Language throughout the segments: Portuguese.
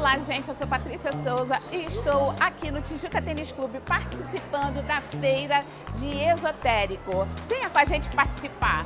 Olá, gente, eu sou Patrícia Souza e estou aqui no Tijuca Tênis Clube participando da feira de esotérico. Venha com a gente participar.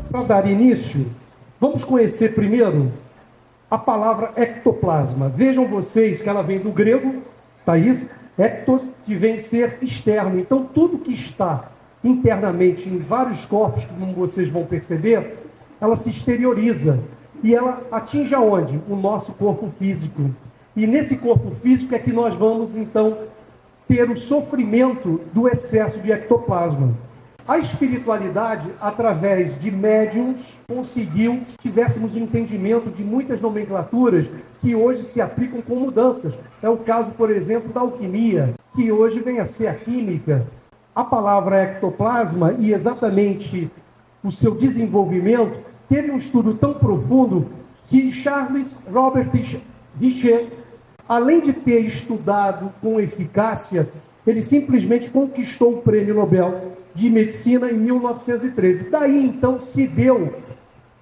Para dar início, vamos conhecer primeiro a palavra ectoplasma. Vejam vocês que ela vem do grego, Thaís, ectos, que vem ser externo. Então, tudo que está internamente em vários corpos, como vocês vão perceber, ela se exterioriza. E ela atinge aonde? O nosso corpo físico. E nesse corpo físico é que nós vamos, então, ter o sofrimento do excesso de ectoplasma. A espiritualidade, através de médiuns, conseguiu que tivéssemos o entendimento de muitas nomenclaturas que hoje se aplicam com mudanças. É o caso, por exemplo, da alquimia, que hoje vem a ser a química. A palavra ectoplasma e exatamente o seu desenvolvimento teve um estudo tão profundo que Charles Robert Richer, além de ter estudado com eficácia, ele simplesmente conquistou o Prêmio Nobel de Medicina em 1913. Daí, então, se deu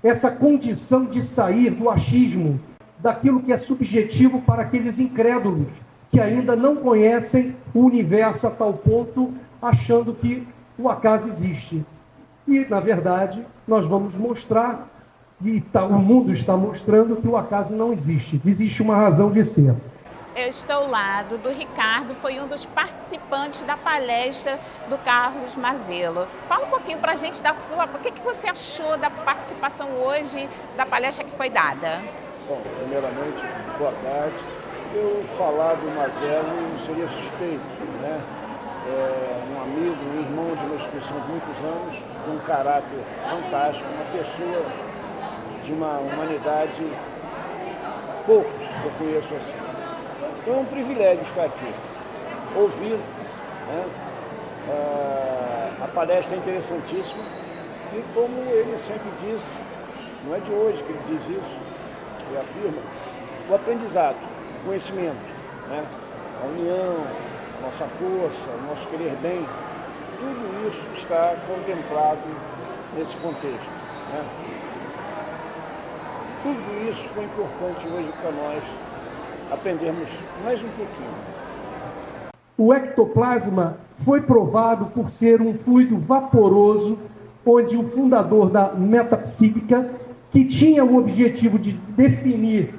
essa condição de sair do achismo, daquilo que é subjetivo para aqueles incrédulos que ainda não conhecem o universo a tal ponto, achando que o acaso existe. E, na verdade, nós vamos mostrar, e o mundo está mostrando que o acaso não existe. Existe uma razão de ser. Eu estou ao lado do Ricardo, foi um dos participantes da palestra do Carlos Mazzello. Fala um pouquinho para a gente da sua... O que você achou da participação hoje, da palestra que foi dada? Bom, primeiramente, boa tarde. Eu falar do Mazzello seria suspeito, né? É um amigo, um irmão de meus conhecidos há muitos anos, com um caráter fantástico, uma pessoa de uma humanidade, poucos que eu conheço assim. Então é um privilégio estar aqui, ouvir, né? A palestra é interessantíssima e como ele sempre diz, não é de hoje que ele diz isso, ele afirma, o aprendizado, o conhecimento, né? A união, a nossa força, o nosso querer bem, tudo isso está contemplado nesse contexto, né? Tudo isso foi importante hoje para nós aprendermos mais um pouquinho. O ectoplasma foi provado por ser um fluido vaporoso, onde o fundador da metapsíquica, que tinha o objetivo de definir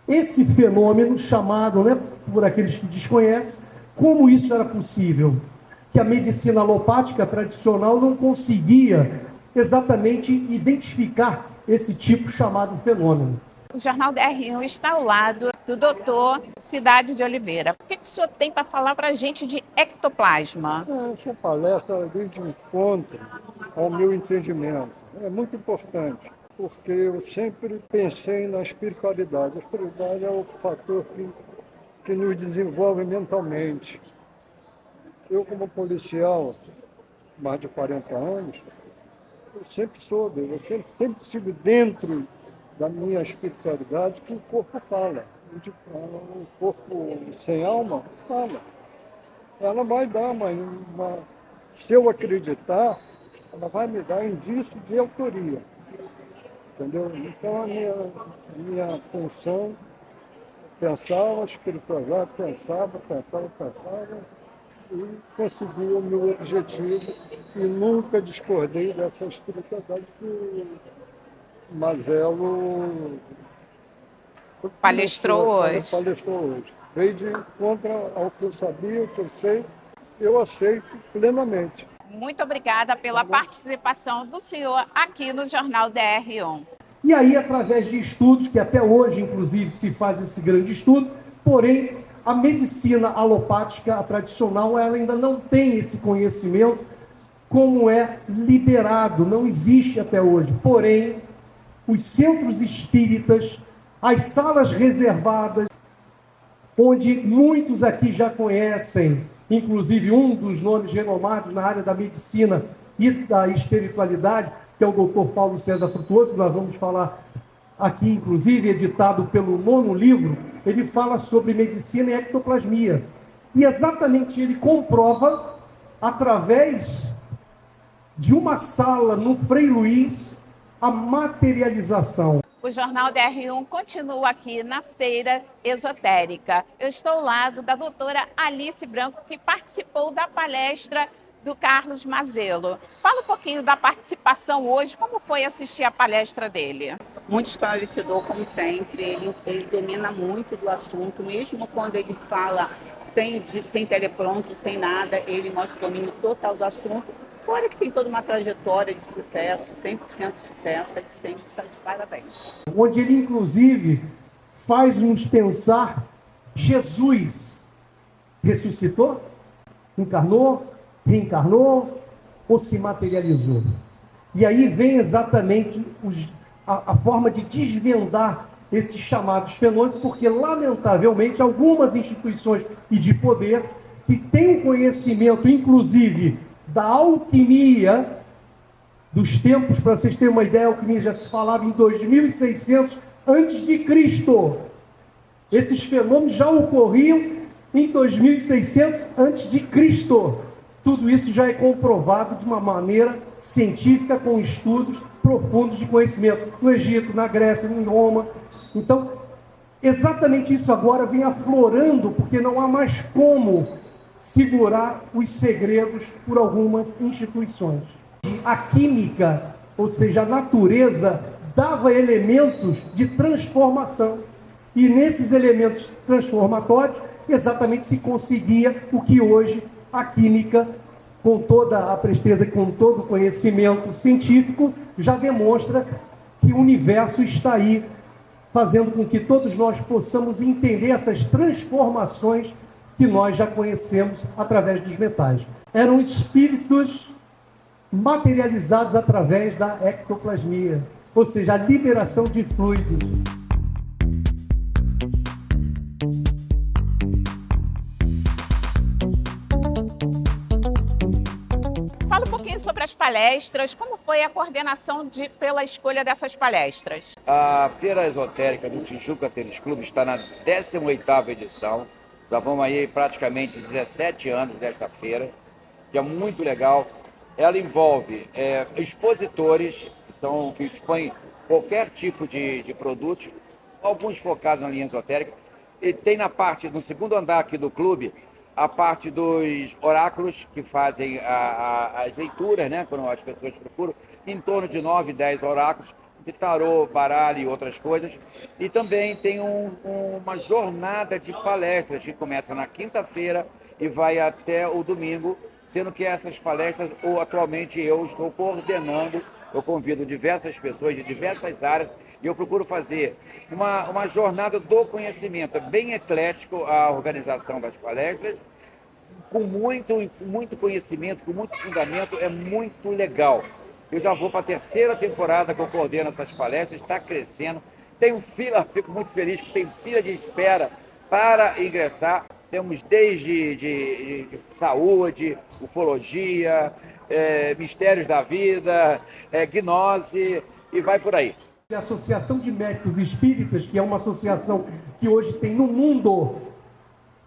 esse fenômeno chamado, né, por aqueles que desconhecem, como isso era possível, que a medicina alopática tradicional não conseguia exatamente identificar esse tipo chamado fenômeno. O Jornal DR1 está ao lado do doutor Cidade de Oliveira. O que o senhor tem para falar para a gente de ectoplasma? Essa palestra vem de encontro ao meu entendimento. É muito importante, porque eu sempre pensei na espiritualidade. A espiritualidade é o fator que nos desenvolve mentalmente. Eu, como policial, mais de 40 anos, eu sempre soube, eu sempre estive dentro da minha espiritualidade que o corpo fala. O corpo sem alma fala. Ela vai dar se eu acreditar, ela vai me dar indício de autoria. Entendeu? Então a minha função, pensava, espiritualizava, pensava e consegui o meu objetivo e nunca discordei dessa espiritualidade que Mazzello palestrou hoje. Veio de contra ao que eu sabia, o que eu sei, eu aceito plenamente. Muito obrigada pela participação do senhor aqui no Jornal DR1. E aí, através de estudos, que até hoje, inclusive, se faz esse grande estudo, porém, a medicina alopática, a tradicional, ela ainda não tem esse conhecimento como é liberado, não existe até hoje. Porém, os centros espíritas, as salas reservadas, onde muitos aqui já conhecem, inclusive um dos nomes renomados na área da medicina e da espiritualidade, que é o Dr. Paulo César Frutuoso, que nós vamos falar aqui, inclusive, editado pelo 9º livro. Ele fala sobre medicina e ectoplasmia. E exatamente ele comprova, através de uma sala no Frei Luiz, a materialização. O Jornal DR1 continua aqui na Feira Esotérica. Eu estou ao lado da doutora Alice Branco, que participou da palestra do Carlos Mazzello. Fala um pouquinho da participação hoje, como foi assistir a palestra dele? Muito esclarecedor, como sempre. Ele domina muito do assunto, mesmo quando ele fala sem telepronto, sem nada, ele mostra o domínio total do assunto. Fora que tem toda uma trajetória de sucesso, 100% de sucesso, ele sempre está de parabéns. Onde ele, inclusive, faz-nos pensar: Jesus ressuscitou, encarnou, reencarnou ou se materializou? E aí vem exatamente a forma de desvendar esses chamados fenômenos, porque, lamentavelmente, algumas instituições e de poder que têm conhecimento, inclusive, da alquimia dos tempos, para vocês terem uma ideia, a alquimia já se falava em 2600 a.C. Esses fenômenos já ocorriam em 2600 a.C. Tudo isso já é comprovado de uma maneira científica, com estudos profundos de conhecimento no Egito, na Grécia, em Roma. Então, exatamente isso agora vem aflorando, porque não há mais como segurar os segredos por algumas instituições. A química, ou seja, a natureza, dava elementos de transformação. E nesses elementos transformatórios, exatamente se conseguia o que hoje a química, com toda a presteza e com todo o conhecimento científico, já demonstra que o universo está aí, fazendo com que todos nós possamos entender essas transformações que nós já conhecemos através dos metais. Eram espíritos materializados através da ectoplasmia, ou seja, a liberação de fluidos. Fala um pouquinho sobre as palestras, como foi a coordenação pela escolha dessas palestras? A Feira Esotérica do Tijuca Tênis Clube está na 18ª edição. Já vamos aí praticamente 17 anos desta feira, que é muito legal. Ela envolve expositores que expõem qualquer tipo de produto, alguns focados na linha esotérica. E tem no segundo andar aqui do clube, a parte dos oráculos, que fazem as leituras, né, quando as pessoas procuram, em torno de 9, 10 oráculos, de tarô, baralho e outras coisas. E também tem uma jornada de palestras que começa na quinta-feira e vai até o domingo, sendo que essas palestras, atualmente eu estou coordenando. Eu convido diversas pessoas de diversas áreas e eu procuro fazer uma jornada do conhecimento. É bem eclético a organização das palestras, com muito conhecimento, com muito fundamento, é muito legal. Eu já vou para a 3ª temporada que eu coordeno essas palestras, está crescendo. Tenho fila, fico muito feliz que tem fila de espera para ingressar. Temos desde de saúde, ufologia, mistérios da vida, gnose e vai por aí. A Associação de Médicos Espíritas, que é uma associação que hoje tem no mundo,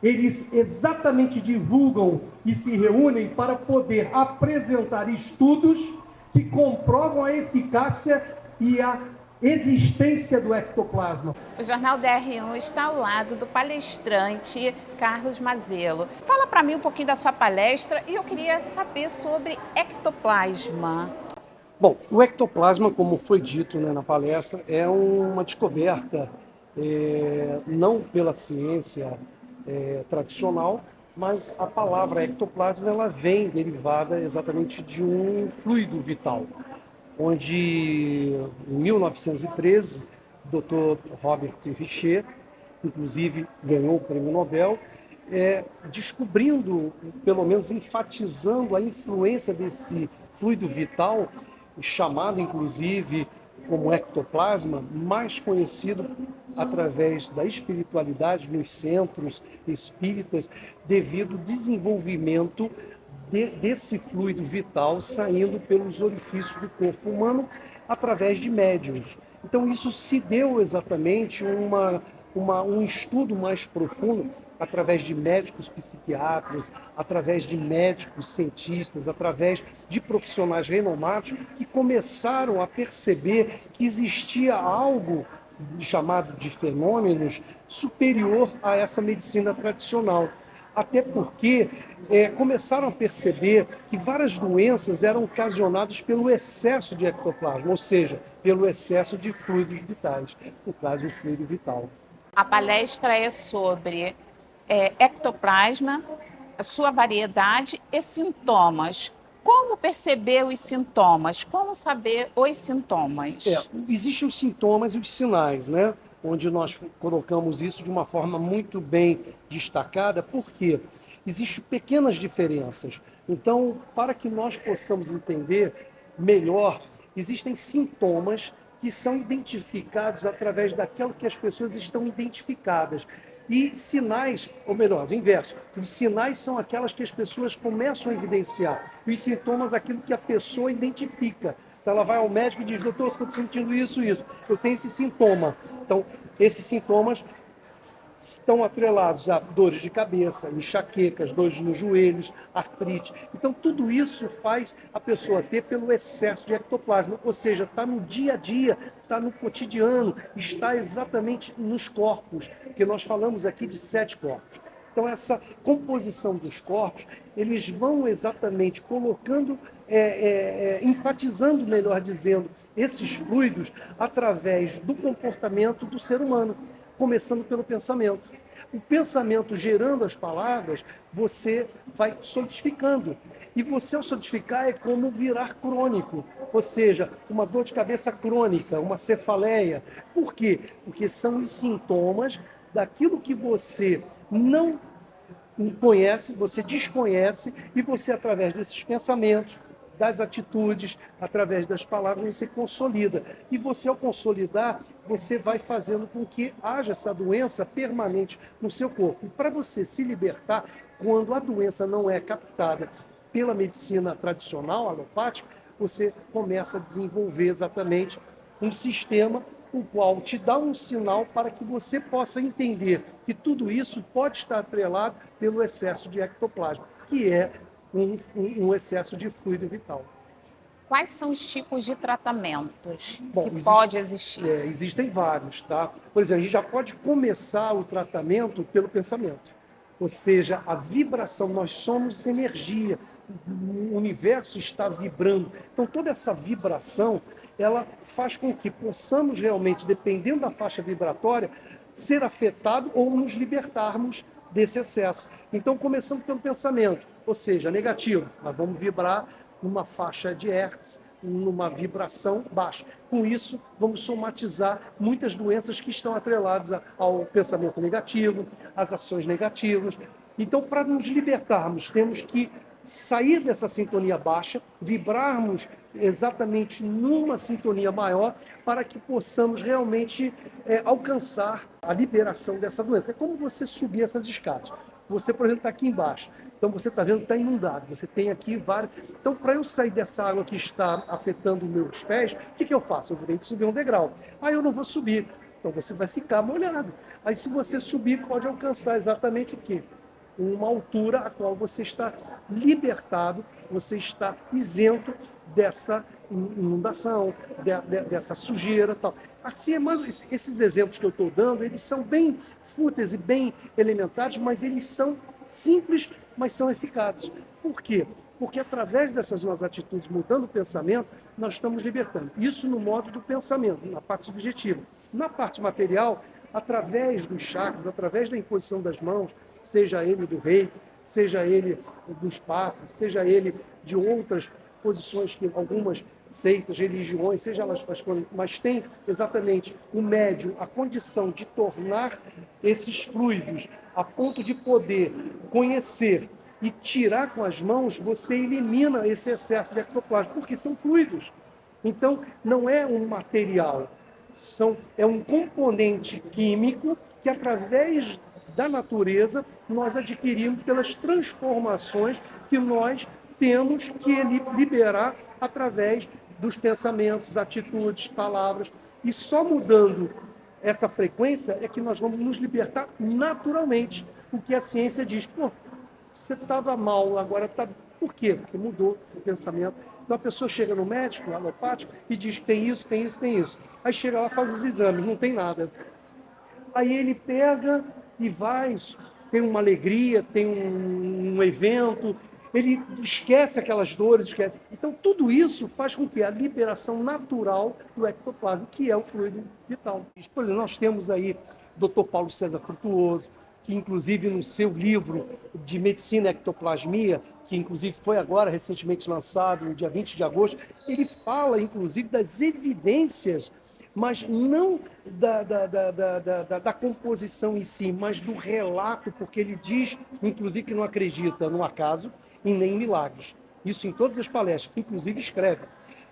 eles exatamente divulgam e se reúnem para poder apresentar estudos que comprovam a eficácia e a existência do ectoplasma. O Jornal DR1 está ao lado do palestrante Carlos Mazzello. Fala para mim um pouquinho da sua palestra e eu queria saber sobre ectoplasma. Bom, o ectoplasma, como foi dito, né, na palestra, é uma descoberta não pela ciência tradicional, mas a palavra ectoplasma ela vem derivada exatamente de um fluido vital, onde em 1913 o Dr. Robert Richer, inclusive ganhou o prêmio Nobel, descobrindo, pelo menos enfatizando a influência desse fluido vital, chamado inclusive como ectoplasma, mais conhecido através da espiritualidade nos centros espíritas, devido ao desenvolvimento desse fluido vital saindo pelos orifícios do corpo humano através de médiuns. Então isso se deu exatamente um estudo mais profundo através de médicos psiquiatras, através de médicos cientistas, através de profissionais renomados que começaram a perceber que existia algo chamado de fenômenos superior a essa medicina tradicional. Até porque começaram a perceber que várias doenças eram ocasionadas pelo excesso de ectoplasma, ou seja, pelo excesso de fluidos vitais, no caso, o fluido vital. A palestra é sobre ectoplasma, a sua variedade e sintomas. Como perceber os sintomas? Como saber os sintomas? Existem os sintomas e os sinais, né? Onde nós colocamos isso de uma forma muito bem destacada, porque existem pequenas diferenças. Então, para que nós possamos entender melhor, existem sintomas que são identificados através daquilo que as pessoas estão identificadas. E sinais, ou melhor, o inverso, os sinais são aquelas que as pessoas começam a evidenciar. E os sintomas, aquilo que a pessoa identifica. Então ela vai ao médico e diz, doutor, estou sentindo isso, eu tenho esse sintoma. Então, esses sintomas estão atrelados a dores de cabeça, enxaquecas, dores nos joelhos, artrite. Então, tudo isso faz a pessoa ter pelo excesso de ectoplasma, ou seja, está no dia a dia, está no cotidiano, está exatamente nos corpos, porque nós falamos aqui de 7 corpos. Então, essa composição dos corpos, eles vão exatamente colocando, enfatizando, melhor dizendo, esses fluidos através do comportamento do ser humano, começando pelo pensamento. O pensamento gerando as palavras, você vai solidificando. E você, ao solidificar, é como virar crônico, ou seja, uma dor de cabeça crônica, uma cefaleia. Por quê? Porque são os sintomas daquilo que você não conhece, você desconhece, e você, através desses pensamentos, das atitudes, através das palavras, você consolida. E você, ao consolidar, você vai fazendo com que haja essa doença permanente no seu corpo. E para você se libertar, quando a doença não é captada pela medicina tradicional, alopática, você começa a desenvolver exatamente um sistema o qual te dá um sinal para que você possa entender que tudo isso pode estar atrelado pelo excesso de ectoplasma, que é um excesso de fluido vital. Quais são os tipos de tratamentos que pode existir? Existem vários, tá? Por exemplo, a gente já pode começar o tratamento pelo pensamento. Ou seja, a vibração, nós somos energia, o universo está vibrando. Então, toda essa vibração, ela faz com que possamos realmente, dependendo da faixa vibratória, ser afetado ou nos libertarmos desse excesso. Então, começando pelo pensamento, ou seja, negativo, nós vamos vibrar numa faixa de hertz, numa vibração baixa. Com isso, vamos somatizar muitas doenças que estão atreladas ao pensamento negativo, às ações negativas. Então, para nos libertarmos, temos que sair dessa sintonia baixa, vibrarmos exatamente numa sintonia maior para que possamos realmente alcançar a liberação dessa doença. É como você subir essas escadas. Você, por exemplo, está aqui embaixo. Então você está vendo que está inundado. Você tem aqui vários... Então, para eu sair dessa água que está afetando meus pés, o que eu faço? Eu tenho que subir um degrau. Aí eu não vou subir. Então você vai ficar molhado. Aí se você subir, pode alcançar exatamente o quê? Uma altura a qual você está libertado, você está isento dessa inundação, dessa sujeira, tal. Assim, esses exemplos que eu estou dando, eles são bem fúteis e bem elementares, mas eles são simples, mas são eficazes. Por quê? Porque através dessas nossas atitudes, mudando o pensamento, nós estamos libertando. Isso no modo do pensamento, na parte subjetiva. Na parte material, através dos chakras, através da imposição das mãos, seja ele do reiki, seja ele dos passes, seja ele de outras posições que algumas seitas, religiões, seja elas quais forem, mas tem exatamente o médium, a condição de tornar esses fluidos a ponto de poder conhecer e tirar com as mãos, você elimina esse excesso de ectoplasma, porque são fluidos. Então, não é um material, é um componente químico que, através da natureza, nós adquirimos pelas transformações que nós temos que liberar através dos pensamentos, atitudes, palavras. E só mudando essa frequência é que nós vamos nos libertar naturalmente. O que a ciência diz, pô, você estava mal, agora está... Por quê? Porque mudou o pensamento. Então a pessoa chega no médico alopático e diz que tem isso, tem isso, tem isso. Aí chega lá, faz os exames, não tem nada. Aí ele pega e vai, tem uma alegria, tem um evento, ele esquece aquelas dores, esquece. Então tudo isso faz com que a liberação natural do ectoplasma, que é o fluido vital. Por exemplo, nós temos aí o Dr. Paulo César Frutuoso, que inclusive no seu livro de medicina e ectoplasmia, que inclusive foi agora recentemente lançado, no dia 20 de agosto, ele fala inclusive das evidências, mas não da composição em si, mas do relato, porque ele diz, inclusive, que não acredita no acaso e nem em milagres. Isso em todas as palestras, inclusive escreve.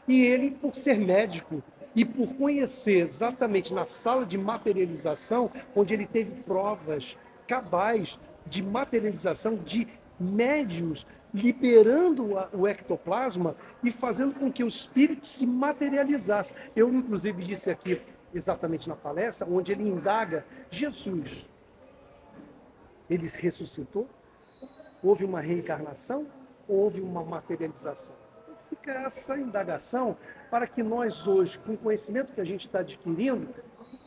E ele, por ser médico e por conhecer exatamente na sala de materialização, onde ele teve provas cabais de materialização de médiuns liberando o ectoplasma e fazendo com que o espírito se materializasse. Eu, inclusive, disse aqui, exatamente na palestra, onde ele indaga Jesus. Ele ressuscitou? Houve uma reencarnação? Ou houve uma materialização? Então fica essa indagação para que nós hoje, com o conhecimento que a gente está adquirindo,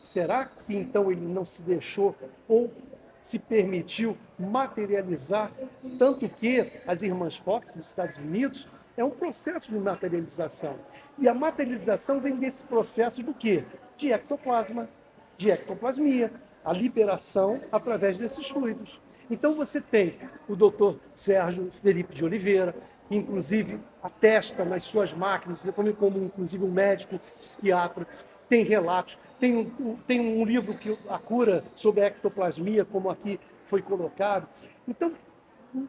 será que então ele não se deixou ou se permitiu materializar, tanto que as irmãs Fox dos Estados Unidos é um processo de materialização. E a materialização vem desse processo do quê? De ectoplasma, de ectoplasmia, a liberação através desses fluidos. Então você tem o doutor Sérgio Felipe de Oliveira, que inclusive atesta nas suas máquinas, como inclusive um médico, psiquiatra, tem relatos, tem um livro que a cura sobre a ectoplasmia, como aqui foi colocado. Então,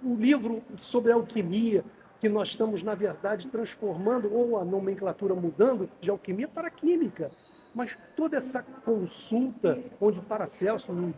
o livro sobre a alquimia, que nós estamos, na verdade, transformando, ou a nomenclatura mudando, de alquimia para química. Mas toda essa consulta, onde Paracelso, na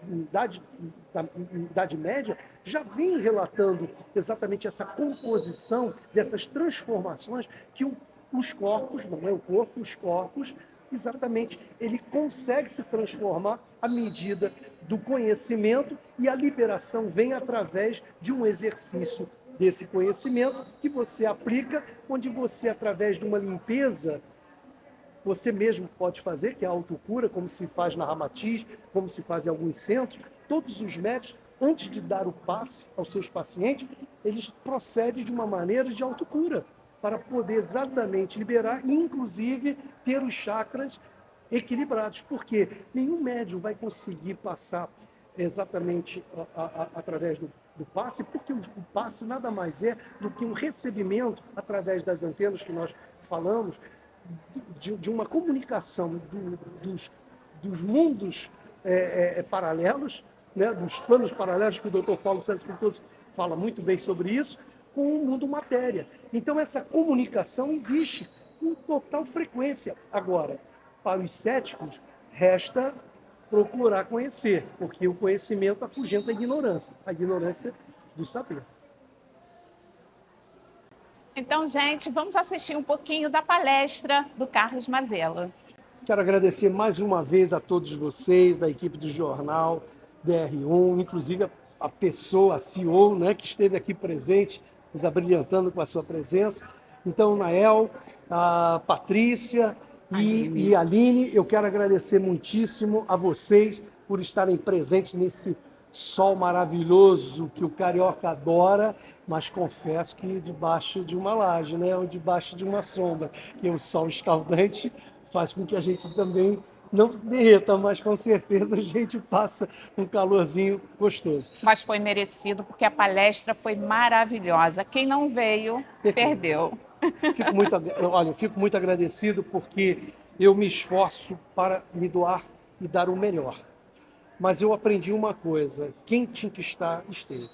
Idade Média, já vem relatando exatamente essa composição dessas transformações que os corpos, não é o corpo, os corpos, exatamente, ele consegue se transformar à medida do conhecimento e a liberação vem através de um exercício desse conhecimento que você aplica, onde você, através de uma limpeza, você mesmo pode fazer, que é a autocura, como se faz na Ramatiz, como se faz em alguns centros. Todos os médicos, antes de dar o passe aos seus pacientes, eles procedem de uma maneira de autocura, para poder exatamente liberar e, inclusive, ter os chakras equilibrados. Porque nenhum médium vai conseguir passar exatamente através do passe, porque o passe nada mais é do que um recebimento, através das antenas que nós falamos, de uma comunicação dos mundos paralelos, né, dos planos paralelos, que o Dr. Paulo César Frutuoso fala muito bem sobre isso, com o mundo matéria. Então essa comunicação existe com total frequência. Agora, para os céticos, resta procurar conhecer, porque o conhecimento afugenta a ignorância do saber. Então, gente, vamos assistir um pouquinho da palestra do Carlos Mazzello. Quero agradecer mais uma vez a todos vocês, da equipe do jornal DR1, inclusive a pessoa, a CEO, né, que esteve aqui presente, nos abrilhantando com a sua presença. Então, Nael, a Patrícia e a Aline, eu quero agradecer muitíssimo a vocês por estarem presentes nesse sol maravilhoso que o carioca adora, mas confesso que debaixo de uma laje, né, ou debaixo de uma sombra, que o sol escaldante faz com que a gente também não derreta, mas com certeza a gente passa um calorzinho gostoso. Mas foi merecido, porque a palestra foi maravilhosa. Quem não veio, perdeu. Fico muito agradecido, porque eu me esforço para me doar e dar o melhor. Mas eu aprendi uma coisa: quem tinha que estar, esteve.